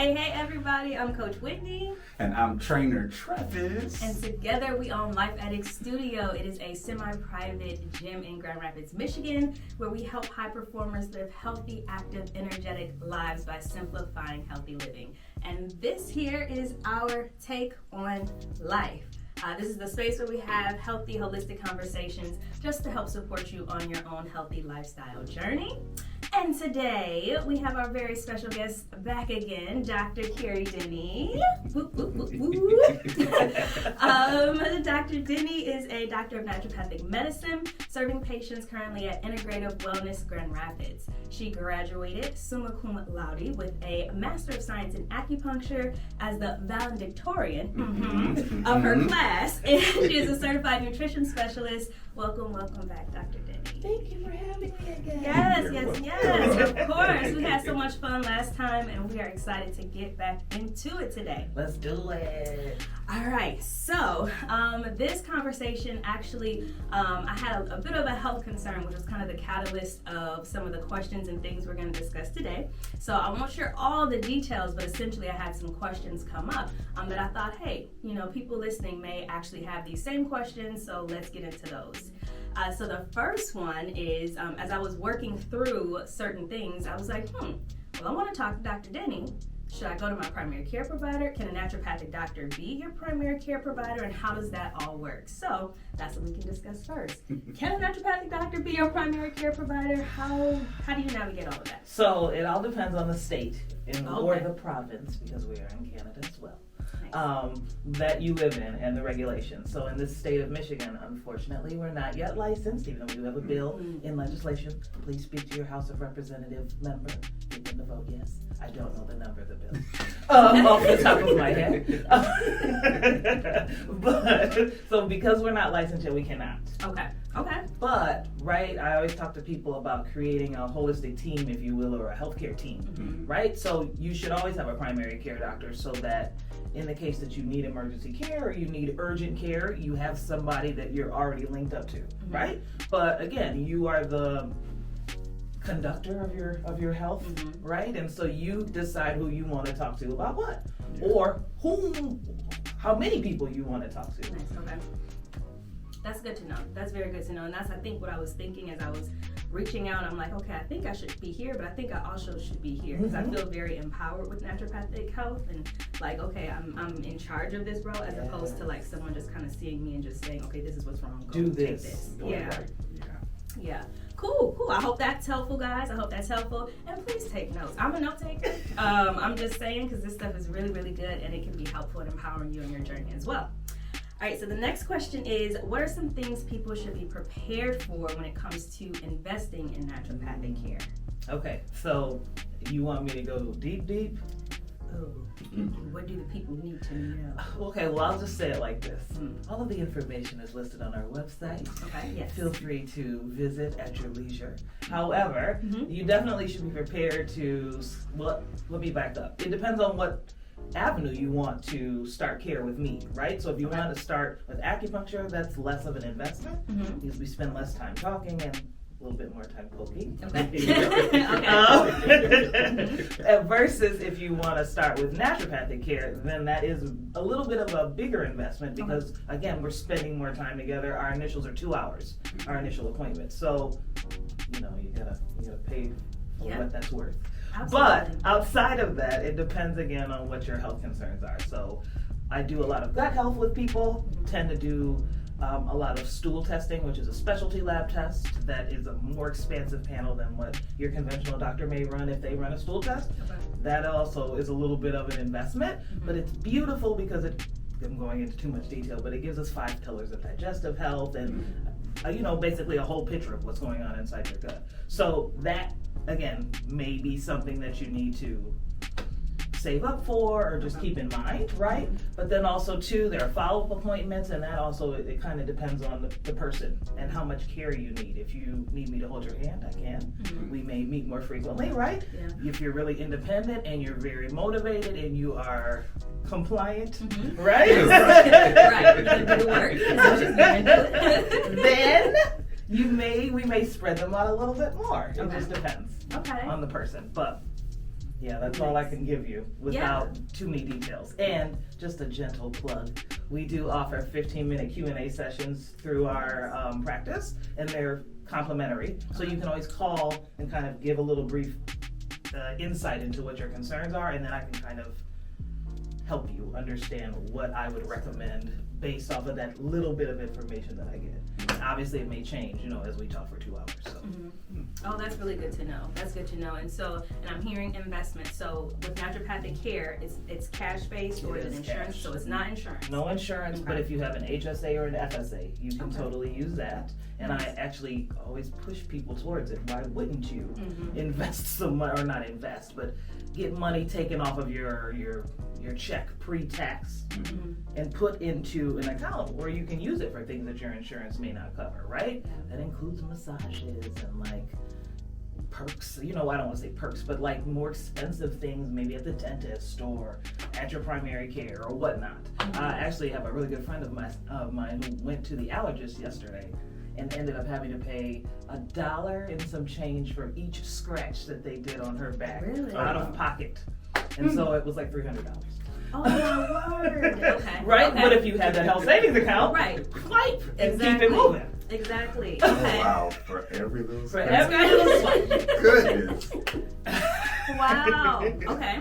Hey everybody, I'm Coach Whitney. And I'm Trainer Travis. And together we own Lifeaddictsstudio. It is a semi-private gym in Grand Rapids, Michigan, where we help high performers live healthy, active, energetic lives by simplifying healthy living. And this here is our take on life. This is the space where we have healthy, holistic conversations just to help support you on your own healthy lifestyle journey. And today we have our very special guest back again, Dr. Carrie Dennie. Dr. Dennie is a doctor of naturopathic medicine, serving patients currently at Integrative Wellness Grand Rapids. She graduated summa cum laude with a Master of Science in Acupuncture as the valedictorian of her class, and she is a certified nutrition specialist. Welcome back, Dr. Dennie. Thank you for having me again. Yes, of course. We had so much fun last time, and we are excited to get back into it today. Let's do it. All right, so this conversation actually, I had a bit of a health concern, which was kind of the catalyst of some of the questions and things we're going to discuss today. So I won't share all the details, but essentially I had some questions come up that I thought, hey, people listening may actually have these same questions, so let's get into those. So the first one is, as I was working through certain things, I was like, well, I want to talk to Dr. Dennie. Should I go to my primary care provider? Can a naturopathic doctor be your primary care provider? And how does that all work? So that's what we can discuss first. Can a naturopathic doctor be your primary care provider? How do you navigate all of that? So it all depends on the state or the province, because we are in Canada as well. That you live in and the regulations. So in this state of Michigan, unfortunately, we're not yet licensed, even though we do have a bill in legislation. Please speak to your House of Representative member. Give them the vote yes. I don't know the number of the bill off the top of my head. But so because we're not licensed yet, we cannot. Okay. But, right, I always talk to people about creating a holistic team, if you will, or a healthcare team, right? So you should always have a primary care doctor so that in the case that you need emergency care or you need urgent care, you have somebody that you're already linked up to, right? But again, you are the conductor of your health, right? And so you decide who you want to talk to about what, or how many people you want to talk to. Nice, okay. That's good to know. That's very good to know. And that's, I think, what I was thinking as I was reaching out. I'm like, okay, I think I should be here, but I think I also should be here because I feel very empowered with naturopathic health and like, okay, I'm in charge of this role as opposed to like someone just kind of seeing me and just saying, okay, this is what's wrong. Go do take this. Yeah. Cool. I hope that's helpful, guys. I hope that's helpful. And please take notes. I'm a note taker. I'm just saying because this stuff is really, really good and it can be helpful and empowering you in your journey as well. All right, so the next question is, what are some things people should be prepared for when it comes to investing in naturopathic care? Okay, so you want me to go deep? Oh, what do the people need to know? Okay, well, I'll just say it like this. All of the information is listed on our website. Okay, yes. Feel free to visit at your leisure. However, you definitely should be prepared to, well, let me back up. It depends on what avenue you want to start care with me, right? So if you want to start with acupuncture, that's less of an investment because we spend less time talking and a little bit more time poking. Versus if you want to start with naturopathic care, then that is a little bit of a bigger investment because again, we're spending more time together. Our initials are 2 hours, our initial appointment. So, you gotta pay for what that's worth. Absolutely. But outside of that, it depends again on what your health concerns are. So I do a lot of gut health with people, tend to do a lot of stool testing, which is a specialty lab test that is a more expansive panel than what your conventional doctor may run if they run a stool test. That also is a little bit of an investment, but it's beautiful because I'm going into too much detail, but it gives us 5 pillars of digestive health and basically a whole picture of what's going on inside your gut. So that, again, may be something that you need to save up for or just keep in mind, right? But then also too, there are follow-up appointments, and that also, it kind of depends on the person and how much care you need. If you need me to hold your hand, I can. We may meet more frequently, right? If you're really independent and you're very motivated and you are compliant, right? Then we may spread them out a little bit more. It just depends on the person. But Yeah, that's all I can give you without too many details. And just a gentle plug, we do offer 15-minute Q&A sessions through our practice, and they're complimentary. So you can always call and kind of give a little brief insight into what your concerns are, and then I can kind of help you understand what I would recommend based off of that little bit of information that I get. Obviously, it may change, as we talk for 2 hours. So. Oh, that's really good to know. That's good to know. And I'm hearing investment. So with naturopathic care, it's cash based or is it insurance? Cash. So it's not insurance. No insurance, Okay. but if you have an HSA or an FSA, you can totally use that. And I actually always push people towards it. Why wouldn't you invest some money, or not invest, but get money taken off of your check pre-tax and put into an account where you can use it for things that your insurance may not cover, right? That includes massages and like perks, I don't want to say perks, but like more expensive things maybe at the dentist or at your primary care or whatnot. I actually have a really good friend of mine who went to the allergist yesterday and ended up having to pay $1 and some change for each scratch that they did on her back out of pocket. And so it was like $300. Oh my word. Okay. Right? Okay. But if you had that health savings account, swipe and keep it moving. Exactly. Oh, Okay. wow, for every little For scratch. every little swipe. Goodness. Wow. Okay.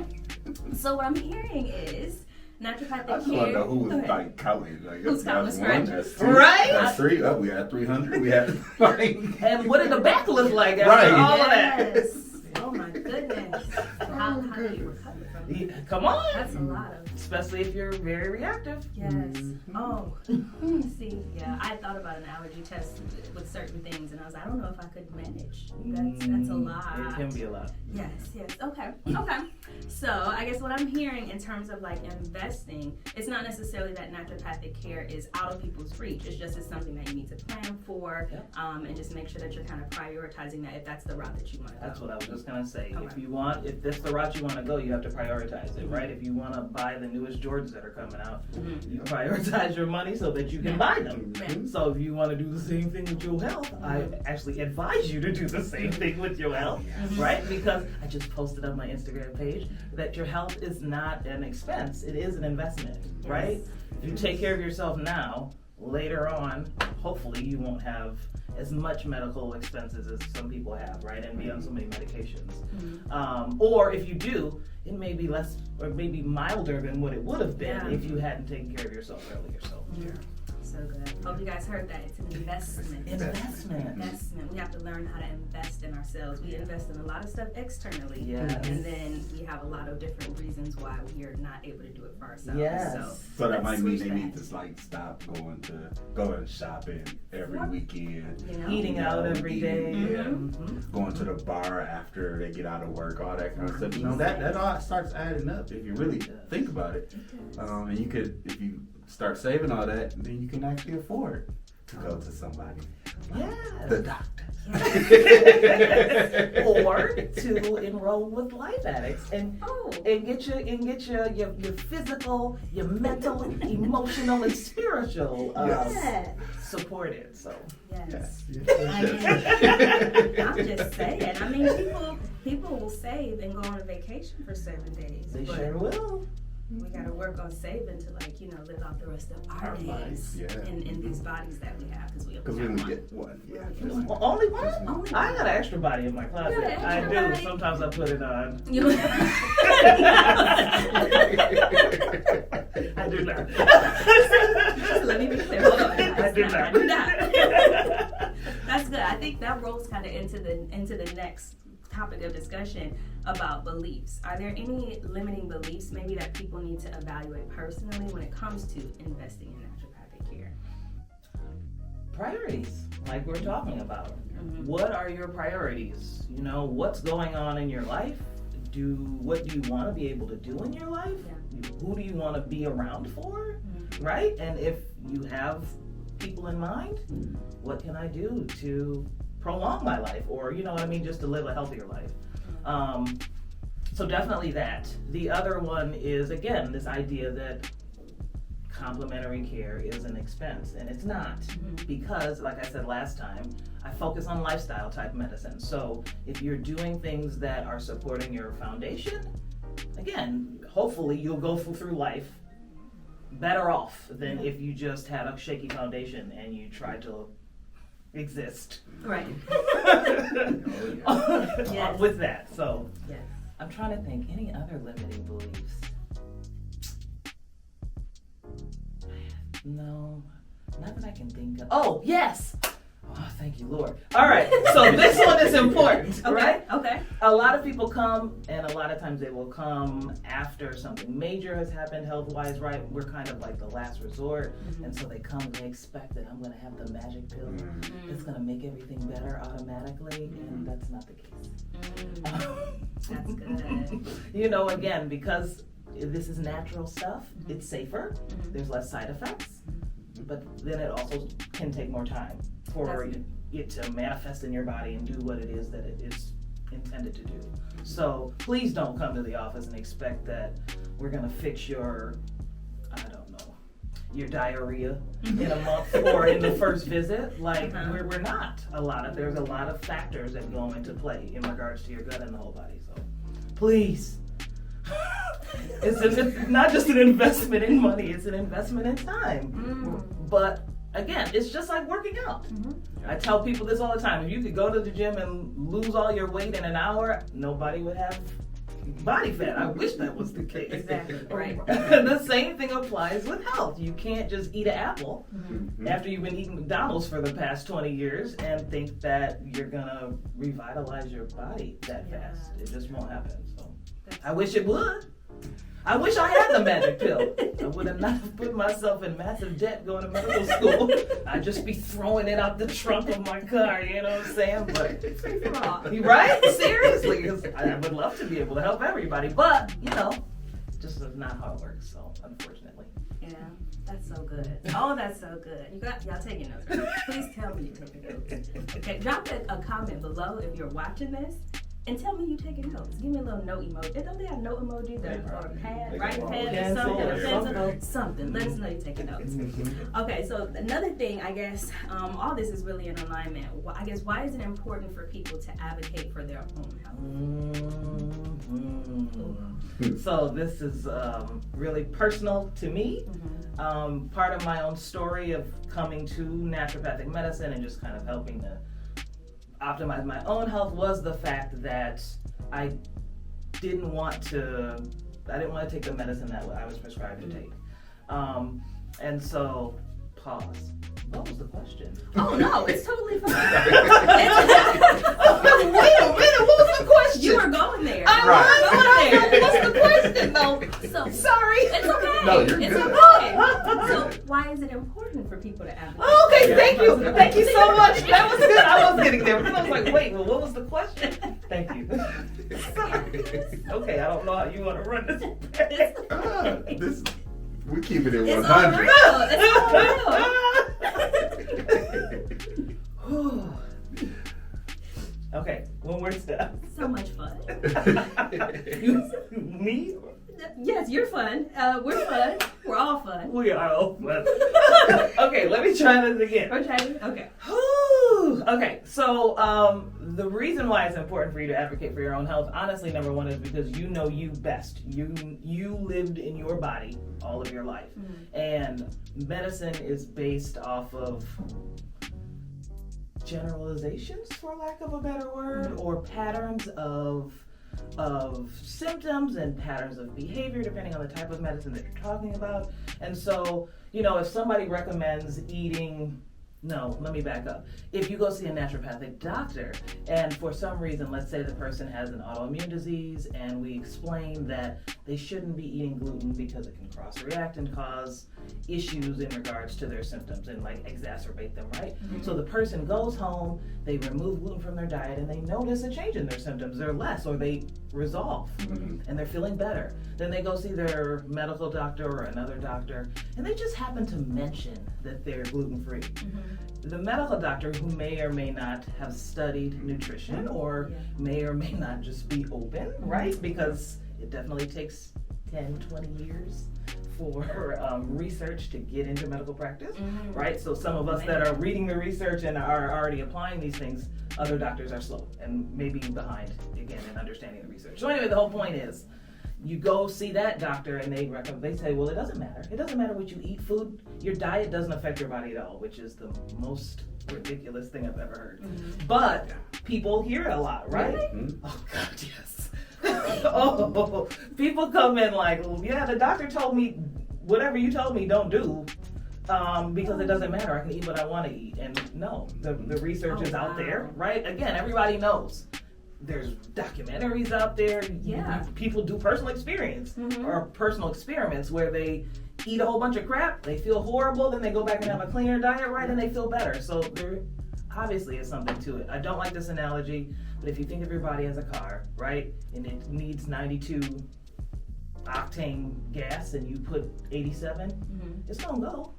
So what I'm hearing is I naturopathic just want to care. know who was Go ahead. like counting. Like, Who's counting that's the one, scratches? that's two, Right? that's three. Oh, we had 300. We had like. And what did the back look like after Right. all of that? Yes. Oh my goodness. How do you recover from that? Yeah, come on. That's a lot of. Especially if you're very reactive. Yes. Oh, see, yeah, I thought about an allergy test with certain things, and I was like, I don't know if I could manage. That's a lot. It can be a lot. Yes. Okay. So I guess what I'm hearing in terms of like investing, it's not necessarily that naturopathic care is out of people's reach. It's just something that you need to plan for, and just make sure that you're kind of prioritizing that if that's the route that you want to go. That's what I was just gonna say. Okay. If that's the route you want to go, you have to prioritize it, right? If you want to buy the newest Jordans that are coming out, you prioritize your money so that you can buy them. So if you want to do the same thing with your health, I actually advise you to do the same thing with your health, right? Because I just posted on my Instagram page that your health is not an expense; it is an investment, right? If you take care of yourself now, later on, hopefully you won't have as much medical expenses as some people have, right? And be on so many medications. Or if you do, it may be less or maybe milder than what it would have been if you hadn't taken care of yourself earlier. So, So good. Hope you guys heard that. It's an investment. Investment. We have to learn how to invest in ourselves. We invest in a lot of stuff externally. Yes. And then we have a lot of different reasons why we are not able to do it for ourselves. Yes. So that let's might mean switch they need that. to like stop going shopping every weekend. You know? Eating out every day. Going to the bar after they get out of work, all that kind of stuff. That all starts adding up if you really think about it. And you could, if you start saving all that, then you can actually afford to go to somebody. The doctor. Or to enroll with Life Addicts and get your physical, your mental, emotional, and spiritual supported. So Yes. Yes. I'm just saying. I mean, people will save and go on a vacation for 7 days. they but sure will. we gotta work on saving to live out the rest of our days in these bodies that we have because we Because we only only have get one. Well, only one? Only I one. got an extra body in my closet. You got an I extra do. body? Sometimes I put it on. You I do not. Just let me be clear. Hold on. I do not. I do not. That's good. I think that rolls kind of into the next topic of discussion about beliefs. Are there any limiting beliefs maybe that people need to evaluate personally when it comes to investing in naturopathic care? Priorities, like we're talking about. What are your priorities? What's going on in your life? What do you want to be able to do in your life? Who do you want to be around for? Right? And if you have people in mind, what can I do to prolong my life, or just to live a healthier life? So definitely that. The other one is, again, this idea that complementary care is an expense, and it's not, because like I said last time, I focus on lifestyle type medicine. So if you're doing things that are supporting your foundation, again, hopefully you'll go through life better off than if you just had a shaky foundation and you tried to exist. Right. Yes. With that. So yes. I'm trying to think, any other limiting beliefs? No, not that I can think of. Oh, yes! Oh, thank you, Lord. All right, so this one is important, right? Okay. A lot of people come, and a lot of times they will come after something major has happened health-wise, right? We're kind of like the last resort, and so they come and they expect that I'm going to have the magic pill that's going to make everything better automatically, and that's not the case. That's good. You know, again, because this is natural stuff, it's safer, there's less side effects, but then it also can take more time for it to manifest in your body and do what it is that it is intended to do. So please don't come to the office and expect that we're gonna fix your, I don't know, your diarrhea in a month or in the first visit. Like, we're not. There's a lot of factors that go into play in regards to your gut and the whole body. So please. It's not just an investment in money, it's an investment in time. But again, it's just like working out. I tell people this all the time. If you could go to the gym and lose all your weight in an hour, nobody would have body fat. I wish that was the case. Exactly, right. The same thing applies with health. You can't just eat an apple after you've been eating McDonald's for the past 20 years and think that you're gonna revitalize your body that fast. It just won't happen. So I wish it would. I wish I had the magic pill. I would have not put myself in massive debt going to medical school. I'd just be throwing it out the trunk of my car, you know what I'm saying? But right? Seriously, 'cause I would love to be able to help everybody, but you know, just is not how it works. So unfortunately. Yeah, that's so good. Oh, that's so good. Y'all taking notes. Please tell me you're taking notes. Okay, drop a comment below if you're watching this. And tell me you taking notes. Give me a little note emoji. Don't they have note emojis or a pad, writing pad or something? A pencil? Something. Let us know you're taking notes. Okay, so another thing, I guess, all this is really in alignment. I guess, why is it important for people to advocate for their own health? So this is really personal to me. Part of my own story of coming to naturopathic medicine and just kind of helping to optimize my own health was the fact that I didn't want to take the medicine that I was prescribed to take. And so, pause. What was the question? Oh no, it's totally fine. Wait a minute, what was the question? You were going there. What's the question? No, so sorry. It's okay. No, you're it's good. okay. So why is it important for people to advocate? Okay, thank you so much. That was good. I was getting there. I was like, wait, well, what was the question? Thank you. Sorry. Okay, I don't know how you want to run this. We keep it at It's 100. all real. It's all real. Okay, one word step. So much fun. Me? Yes, you're fun. We're fun. We're all fun. We are all fun. Okay, let me try this again. We're trying. Okay. Okay, so the reason why it's important for you to advocate for your own health, honestly, number one, is because you know you best. You lived in your body all of your life. And medicine is based off of generalizations, for lack of a better word, or patterns of symptoms and patterns of behavior, depending on the type of medicine that you're talking about. And so, you know, if somebody recommends eating, no, let me back up. If you go see a naturopathic doctor and for some reason, let's say the person has an autoimmune disease and we explain that they shouldn't be eating gluten because it can cross-react and cause issues in regards to their symptoms and like exacerbate them, right? So the person goes home, they remove gluten from their diet and they notice a change in their symptoms. They're less or they resolve and they're feeling better. Then they go see their medical doctor or another doctor and they just happen to mention that they're gluten-free. The medical doctor, who may or may not have studied nutrition or may or may not just be open, right? Because it definitely takes 10, 20 years for research to get into medical practice, right? So some of us that are reading the research and are already applying these things, other doctors are slow and maybe behind, again, in understanding the research. So anyway, the whole point is, you go see that doctor and they say, well, it doesn't matter. It doesn't matter what you eat. Food, your diet doesn't affect your body at all, which is the most ridiculous thing I've ever heard. But people hear it a lot, right? Really? Oh God, yes. Oh, people come in like, well, yeah, the doctor told me whatever you told me don't do. Because it doesn't matter. I can eat what I want to eat. And no, the research is out there, right? Again, everybody knows. There's documentaries out there. Yeah. People do personal experience or personal experiments where they eat a whole bunch of crap, they feel horrible, then they go back and have a cleaner diet, right, and they feel better. So there obviously is something to it. I don't like this analogy, but if you think of your body as a car, right, and it needs 92 octane gas and you put 87, it's gonna go.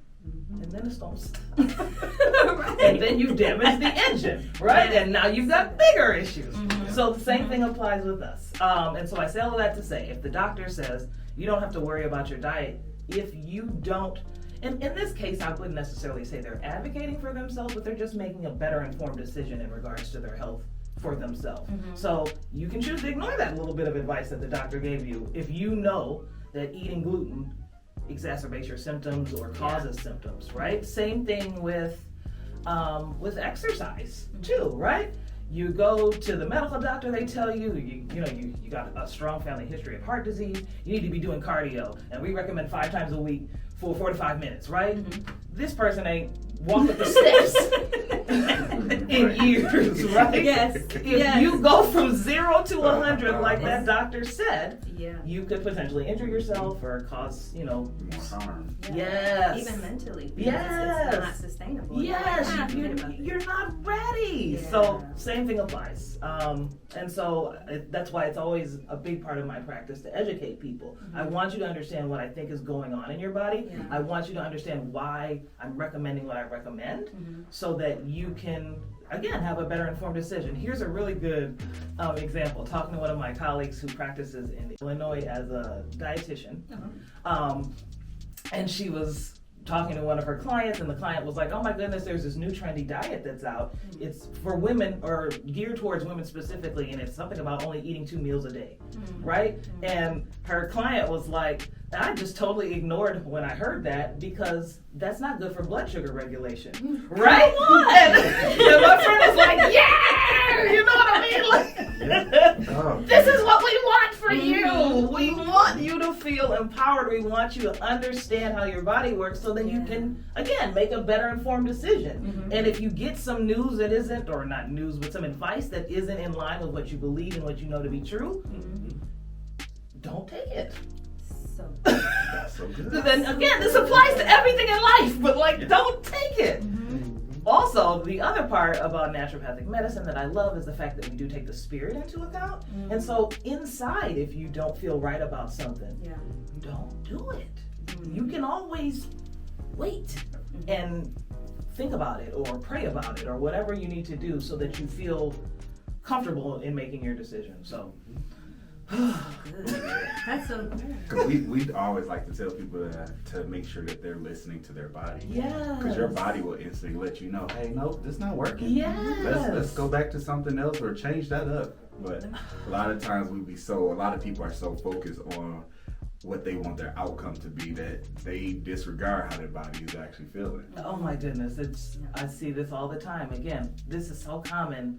And then it's gonna stop. Right. And then you damage the engine, right? And now you've got bigger issues. So the same thing applies with us. And so I say all of that to say, if the doctor says you don't have to worry about your diet, if you don't, and in this case, I wouldn't necessarily say they're advocating for themselves, but they're just making a better informed decision in regards to their health for themselves. So you can choose to ignore that little bit of advice that the doctor gave you if you know that eating gluten exacerbates your symptoms or causes symptoms, right? Same thing with exercise too, right? You go to the medical doctor, they tell you got a strong family history of heart disease, you need to be doing cardio, and we recommend 5 times a week for 45 minutes, right? This person ain't walked up the steps in years, right? Yes. If you go from 0 to 100, like that doctor said, you could potentially injure yourself or cause, more harm. Yes. Even mentally. Yes. It's not sustainable. Yes. You're not ready. Yeah. So same thing applies. And so that's why it's always a big part of my practice to educate people. I want you to understand what I think is going on in your body. Yeah. I want you to understand why I'm recommending what I recommend so that you can, again, have a better informed decision. Here's a really good example. Talking to one of my colleagues who practices in Illinois as a dietitian. And she was talking to one of her clients, and the client was like, oh my goodness, there's this new trendy diet that's out. It's for women, or geared towards women specifically, and it's something about only eating 2 meals a day, right? And her client was like, I just totally ignored when I heard that because that's not good for blood sugar regulation, right? And my friend was like, yeah, you know what I mean? Like, this is what we want for you. We want you to feel empowered. We want you to understand how your body works so then you can, again, make a better informed decision. And if you get some news that isn't, or not news, but some advice that isn't in line with what you believe and what you know to be true, don't take it. That's so good. Then again, this applies to everything in life, but don't take it. Also, the other part about naturopathic medicine that I love is the fact that we do take the spirit into account. And so inside, if you don't feel right about something, don't do it. You can always wait and think about it or pray about it or whatever you need to do so that you feel comfortable in making your decision. So That's so good. Because we always like to tell people to make sure that they're listening to their body. Yeah. Because your body will instantly let you know, hey, nope, this not working. Yes. Let's go back to something else or change that up. But a lot of times a lot of people are so focused on what they want their outcome to be that they disregard how their body is actually feeling. Oh my goodness, I see this all the time. Again, this is so common,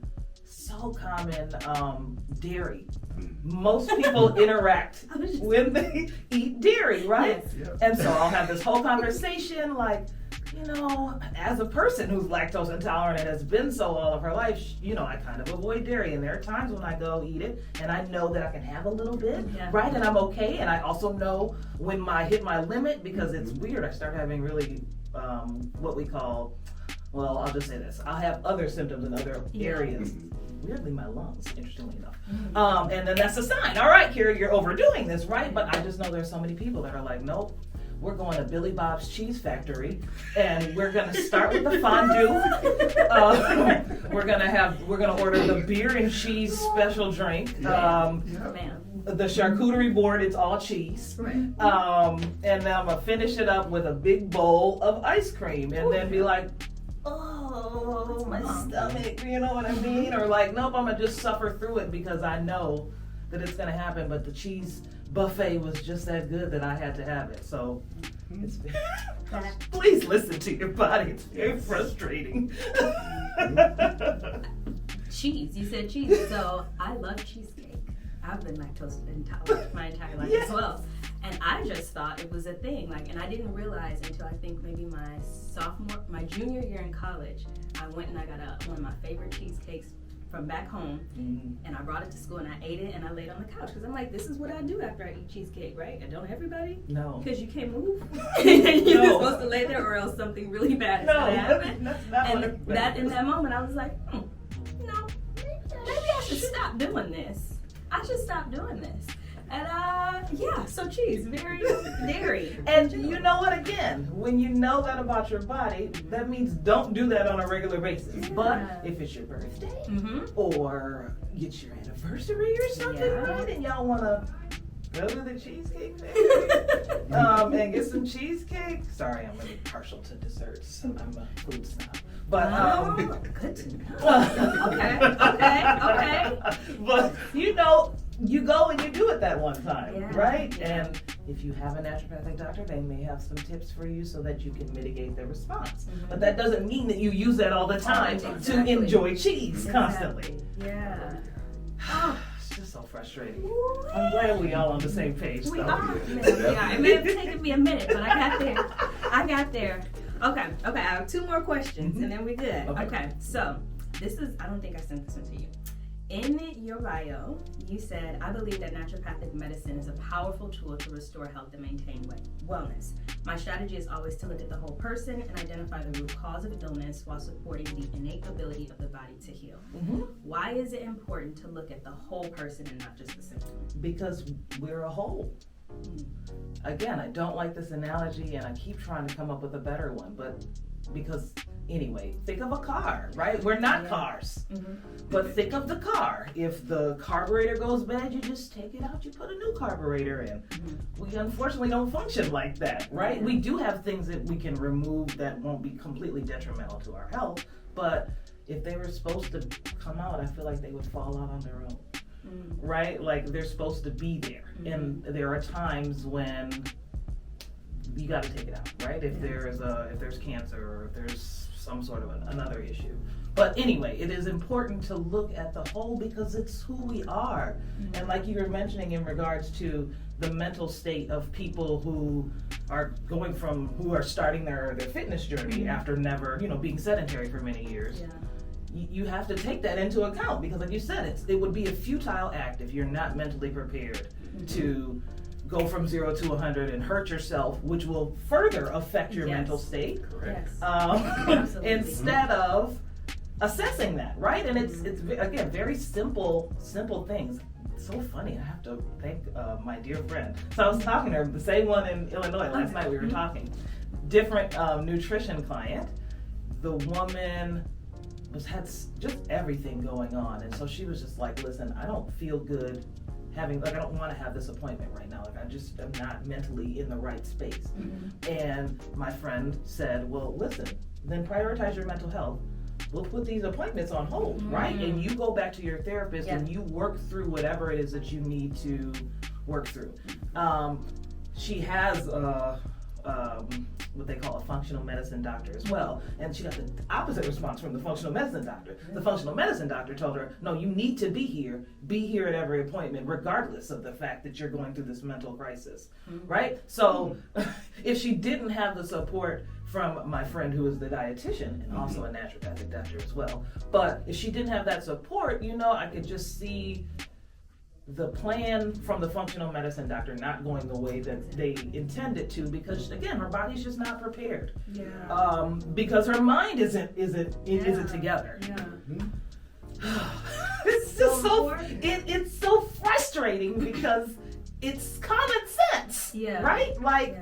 dairy. Most people interact when they eat dairy, right? Yes. And so I'll have this whole conversation like, as a person who's lactose intolerant and has been so all of her life, I kind of avoid dairy. And there are times when I go eat it and I know that I can have a little bit, right? And I'm okay. And I also know when I hit my limit, because it's weird. I start having really what we call, well, I'll just say this. I'll have other symptoms in other areas. Weirdly, my lungs, interestingly enough. And then that's a sign. All right, Carrie, you're overdoing this, right? But I just know there's so many people that are like, nope. We're going to Billy Bob's Cheese Factory, and we're going to start with the fondue. We're going to order the beer and cheese special drink. the charcuterie board, it's all cheese. Right. And then I'm gonna finish it up with a big bowl of ice cream, and then be like, oh, my stomach, you know what I mean? Or like, nope, I'm gonna just suffer through it because I know that it's gonna happen, but the cheese buffet was just that good that I had to have it. So it's please listen to your body. It's very frustrating. Cheese. You said cheese. So I love cheesecake. I've been lactose intolerant my entire life as well. And I just thought it was a thing. Like, and I didn't realize until I think maybe my junior year in college, I went and I got one of my favorite cheesecakes from back home, and I brought it to school and I ate it and I laid on the couch because I'm like, this is what I do after I eat cheesecake, right? And don't everybody? No. Because you can't move. And you're just supposed to lay there or else something really bad is going to happen. That's not And what in that moment I was like, no, maybe I should stop doing this. I should stop doing this. And so cheese, very dairy. And you know what, again, when you know that about your body, that means don't do that on a regular basis. Yeah. But if it's your birthday or it's your anniversary or something, right, and y'all want to go to the Cheesecake Factory and get some cheesecake. Sorry, I'm really partial to desserts. I'm a food snob. But good to know. Okay. But you know, you go and you do it that one time, right? Yeah. And if you have a naturopathic doctor, they may have some tips for you so that you can mitigate the response. But that doesn't mean that you use that all the time to enjoy cheese constantly. Yeah. It's just so frustrating. I'm glad we all on the same page. We though. are. It may have taken me a minute, but I got there. Okay, I have two more questions and then we're good. Okay, so I don't think I sent this one to you. In your bio, you said, I believe that naturopathic medicine is a powerful tool to restore health and maintain wellness. My strategy is always to look at the whole person and identify the root cause of illness while supporting the innate ability of the body to heal. Why is it important to look at the whole person and not just the symptom? Because we're a whole. Again, I don't like this analogy and I keep trying to come up with a better one, but because anyway, think of a car, right? We're not cars, but think of the car. If the carburetor goes bad, you just take it out, you put a new carburetor in. We unfortunately don't function like that, right? We do have things that we can remove that won't be completely detrimental to our health, but if they were supposed to come out, I feel like they would fall out on their own. Right? Like they're supposed to be there. And there are times when you got to take it out, right? If there's cancer or if there's some sort of another issue. But anyway, it is important to look at the whole because it's who we are. And like you were mentioning in regards to the mental state of people who are starting their fitness journey after never, being sedentary for many years. You have to take that into account because like you said, it would be a futile act if you're not mentally prepared to go from 0 to 100 and hurt yourself, which will further affect your mental state. Correct. Instead of assessing that, right? And it's again, very simple things. It's so funny. I have to thank my dear friend. So I was talking to her, the same one in Illinois last night we were talking. Different nutrition client. The woman had just everything going on, and so she was just like, listen, I don't feel good I don't want to have this appointment right now. Like I just am not mentally in the right space. And my friend said, well, listen, then prioritize your mental health. We'll put these appointments on hold, right? And you go back to your therapist and you work through whatever it is that you need to work through. She has what they call a functional medicine doctor as well. And she got the opposite response from the functional medicine doctor. The functional medicine doctor told her, no, you need to be here at every appointment, regardless of the fact that you're going through this mental crisis, right? So if she didn't have the support from my friend who is the dietitian and also a naturopathic doctor as well, but if she didn't have that support, I could just see the plan from the functional medicine doctor not going the way that they intended to, because again, her body's just not prepared. Because her mind isn't together. It's just it's so frustrating because it's common sense, right? Like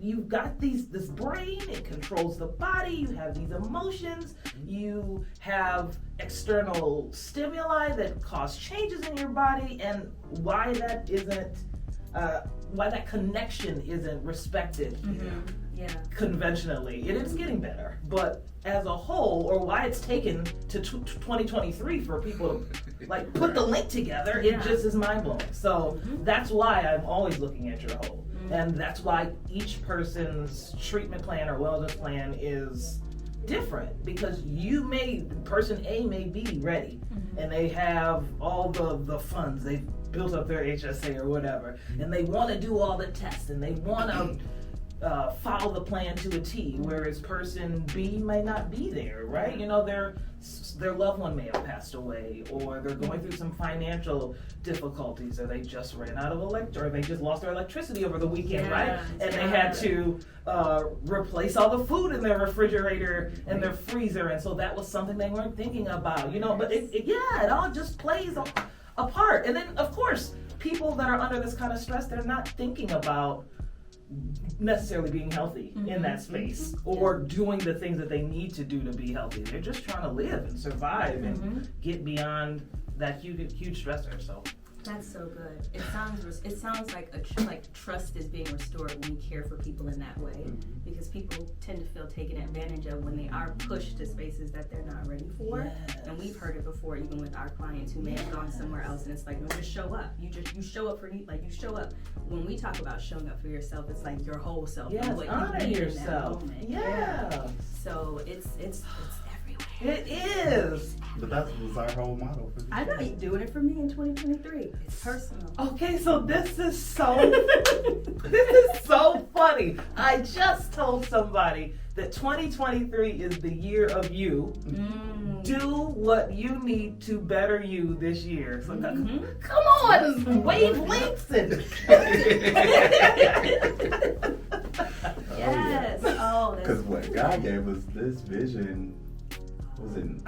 you've got this brain, it controls the body, you have these emotions, you have external stimuli that cause changes in your body, and why that connection isn't respected conventionally. It is getting better, but as a whole, or why it's taken to 2023 for people to like put the link together, it just is mind-blowing. So that's why I'm always looking at your whole. And that's why each person's treatment plan or wellness plan is different, because person A may be ready and they have all the funds, they've built up their HSA or whatever, and they want to do all the tests and they want to follow the plan to a T, whereas person B may not be there, right? You know, their loved one may have passed away, or they're going through some financial difficulties, or they just ran out of or they just lost their electricity over the weekend, right? And they had to replace all the food in their refrigerator and their freezer, and so that was something they weren't thinking about, you know. But it all just plays a part. And then, of course, people that are under this kind of stress, they're not thinking about necessarily being healthy in that space or doing the things that they need to do to be healthy. They're just trying to live and survive and get beyond that huge stressor. So that's so good. It sounds like trust is being restored when we care for people in that way, because people tend to feel taken advantage of when they are pushed to spaces that they're not ready for. And we've heard it before, even with our clients who may have gone somewhere else, and it's like, no, just show up. You show up you show up. When we talk about showing up for yourself, it's like your whole self. Yes, honor yourself. Yeah. So it's everywhere. It is. But that was our whole motto. I know you're doing it for me in 2023. It's personal. Okay, so this is so funny. I just told somebody that 2023 is the year of you. Do what you need to better you this year. So come on, wavelengths and yes. Oh, because what God gave us this vision was in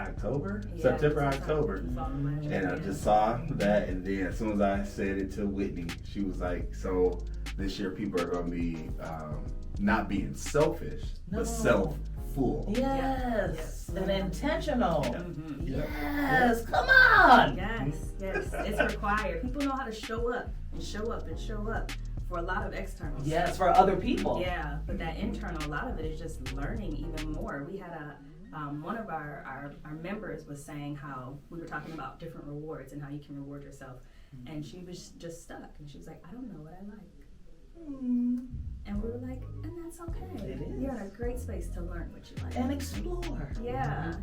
September, October. And I just saw that, and then as soon as I said it to Whitney, she was like, so this year people are going to be not being selfish, but self-full. Yes. And intentional. Yes, come on. Yes, it's required. People know how to show up for a lot of external stuff. Yes, for other people. Yeah, but that internal, a lot of it is just learning even more. We had one of our members was saying how we were talking about different rewards and how you can reward yourself, and she was just stuck, and she was like, I don't know what I like. And we were like, and that's okay. It is. You're in a great space to learn what you like. And explore. Yeah.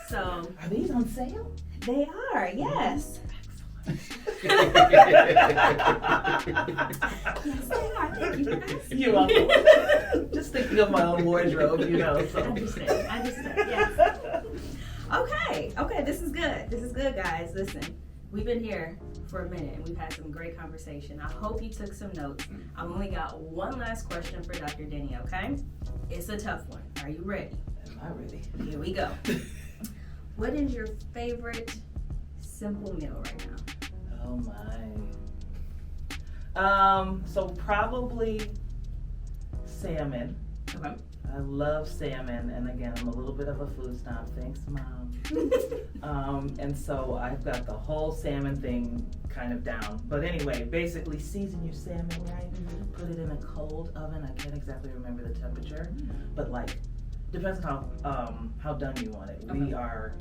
So Are these on sale? they are, yes. Yes, they are. Thank you for asking. You're welcome. Just thinking of my own wardrobe, you know. So. I understand. Yes. Okay. This is good, guys. Listen, we've been here for a minute and we've had some great conversation. I hope you took some notes. I've only got one last question for Dr. Dennie, okay? It's a tough one. Are you ready? Am I ready? Here we go. What is your favorite simple meal right now? Oh my. So probably salmon. Okay. I love salmon, and again, I'm a little bit of a food snob. Thanks, Mom. And so I've got the whole salmon thing kind of down. But anyway, basically season your salmon right, put it in a cold oven. I can't exactly remember the temperature, but like depends on how done you want it. Okay. We're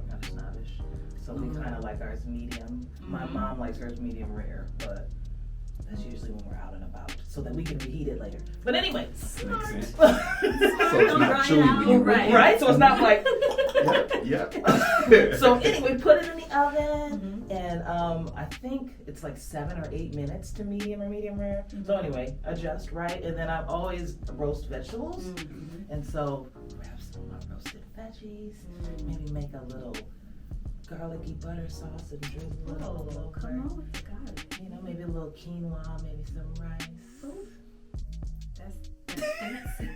kind of snobbish, so we kind of like ours medium. My mom likes hers medium rare, but that's usually when we're out and about, so that we can reheat it later. But anyway, Makes sense. So it's not chewy when you right? So it's not like. Yep. So anyway, put it in the oven, and I think it's like 7 or 8 minutes to medium or medium rare. So anyway, adjust, right? And then I always roast vegetables, and so grab some roasted veggies, maybe make a little garlicky butter sauce and drizzle it all over. Come on with the garlic. You know, maybe a little quinoa, maybe some rice.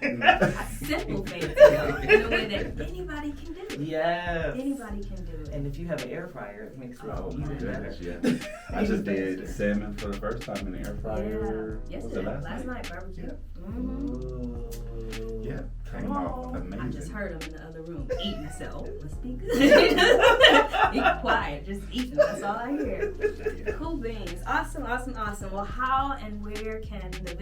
a simple fancy in a way that anybody can do. Yes. Anybody can do it. And if you have an air fryer, it makes it Oh my even better. goodness, yeah. I just did salmon for the first time in the air fryer. Yeah. Was it Yesterday, last night? barbecue. Yeah. Mm-hmm. Yeah, came out amazing. I just heard him in the other room eating, so let's be good. Be quiet, just eating. That's all I hear. Cool beans. Awesome. Well, how and where can the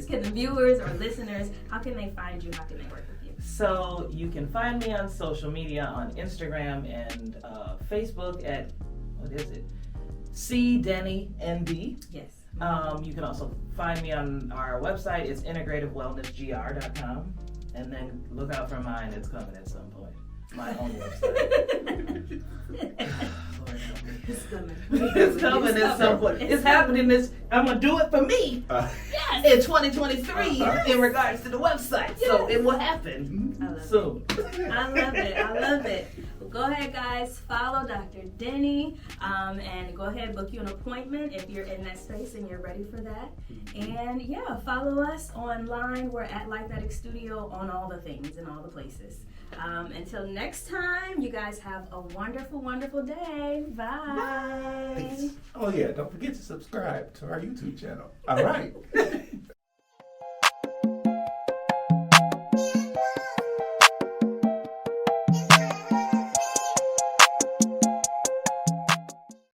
can the viewers or listeners, how can they find you? How can they work with you? So you can find me on social media on Instagram and Facebook at, what is it? C Dennie ND. Yes. You can also find me on our website. It's integrativewellnessgr.com. And then look out for mine. It's coming at some point. My own website. Lord help me. It's coming. It's coming at some point. It's happening. I'm going to do it for me in 2023 in regards to the website. So it will happen soon. I love it. Well, go ahead, guys. Follow Dr. Dennie and go ahead, book you an appointment if you're in that space and you're ready for that. And yeah, follow us online. We're at Lifeaddictsstudio on all the things and all the places. Until next time, you guys have a wonderful, wonderful day. Bye. Oh yeah, don't forget to subscribe to our YouTube channel. All right.